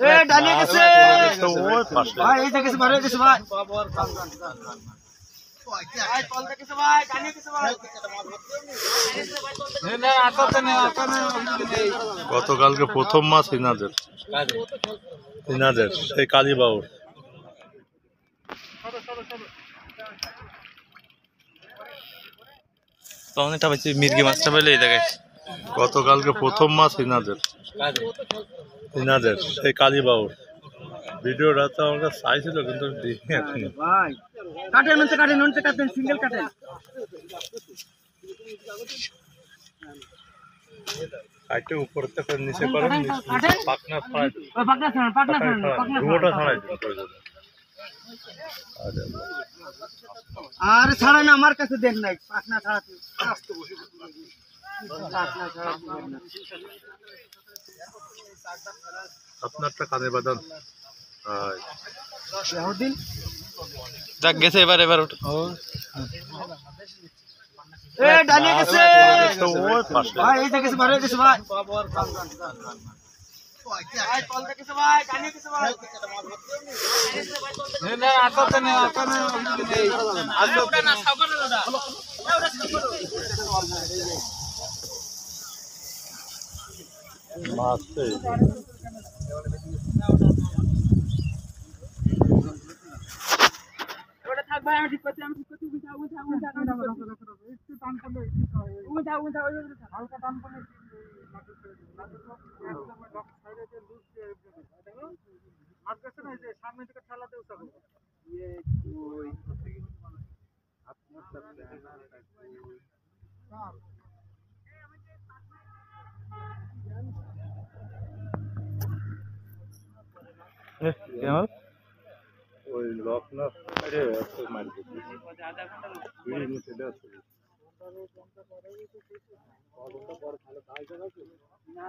এ ডালিয়ে গেছে ভাই, এই দেখেছে ভাই, গেছে ভাই ভাই, কল দেখেছে ভাই, ডালিয়ে গেছে ভাই। গতকালকে প্রথম মাছ ইনাদের সেই কালীবাউর। মির্গি মাছটা পেলে এই জায়গায় গতকালকে প্রথম মাছ ইনাদের সেই কালীবাউর। ভিডিওটা তো আমার কাছে চাইছিল কিন্তু দেখি এখনো। ভাই কাটেন, ননতে কাটেন, ননতে কাটেন, সিঙ্গেল কাটেন। কাটে উপর থেকে নিচে করেন, পাকনা ছাড়াই দেন। ওই পাকনা ছাড়ান, পাকনা ছাড়ান, পাকনা রুয়োটা ছাড়াই দেন প্রয়োজনে। আরে ছাড়া না, আমার কাছে দেন নাই পাকনা ছাড়াতে। পাকনা ছাড়াতে দেন না। আপনারটা কানে বাঁধান। বহুদিন যাক গেছে এবার এ ডালিয়ে গেছে ভাই, এই দেখেছে ভাই, গেছে ভাই ভাই, কল দেখেছে ভাই, ডালিয়ে গেছে ভাই। মাছ ওটা থাক ভাই, আমি ঠিক করছি, আমি ঠিক করছি। একটু টান করলে হালকা টান করলে মাছ গেছে না, এই যে সামনে থেকে ঠেলাতে উঠা করবো। ওই লক না মারতে না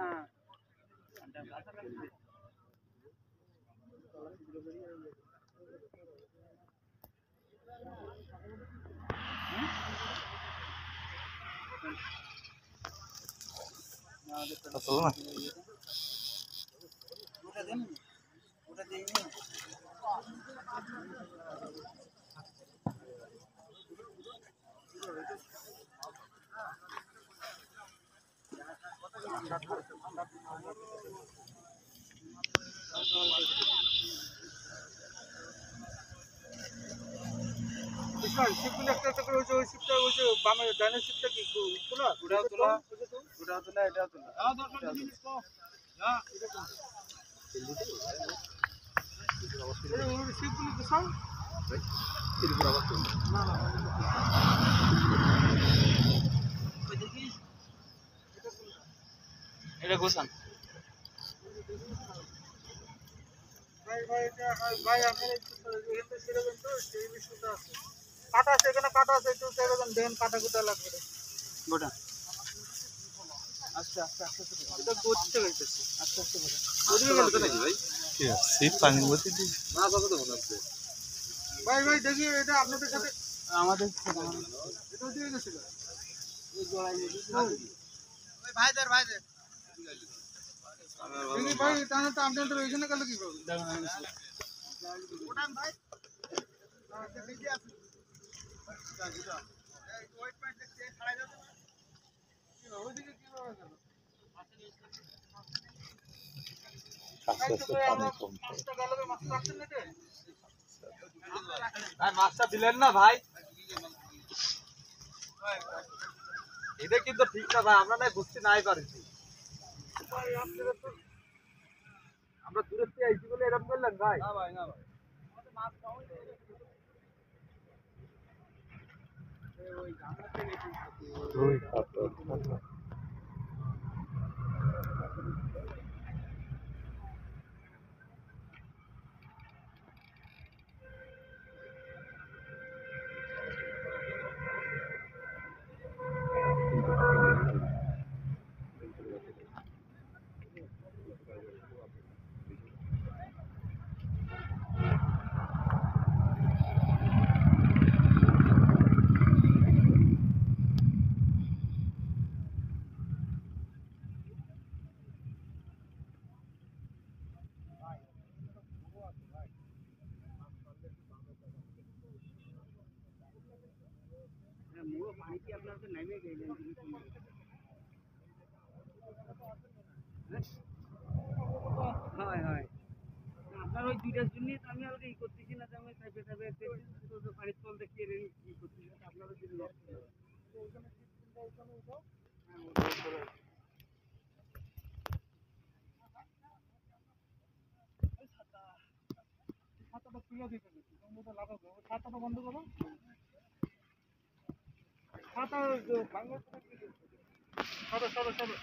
শিপগুলো একটা একটা করে ওই যে শিপটা, ওই যে বামে ডানের শিপটা কি তোলা, ওটাও তোলা, ওটাও তোলা, এটাও তোলা। শিপগুলো তো সব এটা গোছান ভাই ভাই, এটা ভাই আপনার একটু এখানটা সেরকম তো সেই বিষয়টা আছে। কাটা আছে, এখানে কাটা আছে, একটু সেরকম দেখেন, কাটা কুটা লাগবে গোটা। আস্তে আস্তে আস্তে এটা করতে হইতেছে, আস্তে আস্তে করে ওদিকে গেল তো নাকি ভাই? সিপ পানির মধ্যে দিই না বাবা তো মনে হচ্ছে ভাই ভাই, দেখি এটা আপনাদের সাথে আমাদের এটা দিয়ে গেছিল এই জড়াই দিই ওই ভাইদের দেখি ভাই, তাহলে তো আপনাদের ওইখানে গেল কি করব ওটান ভাই, আচ্ছা দেখি আছে এই ওয়েট পয়েন্ট দেখতে ছাড়াই যাবে না কি ওইদিকে কি হবে গেল মাছটা দিলেন না ভাই, এটা কিন্তু ঠিক না ভাই, আমরা নাই বুঝতে নাই পারছি। আমরা দূরের থেকে আইছি বলে এরকম করলেন ভাই। না ভাই, না ভাই, মাছ খাওয়াই ওই জানলা থেকে হয় হয় আপনার ওই দুইটার জন্যই তো আমি আর ই করতেছি না যে আমি খাইবে খাইবে পানির তল দেখিয়ে ই করতেছি আপনারও যদি ছাতাটা তুলে দিতে হবে বন্ধটা লাগাবো ছাতাটা বন্ধ করো ছাতা ভাঙবে সরো সরো সরো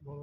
বড়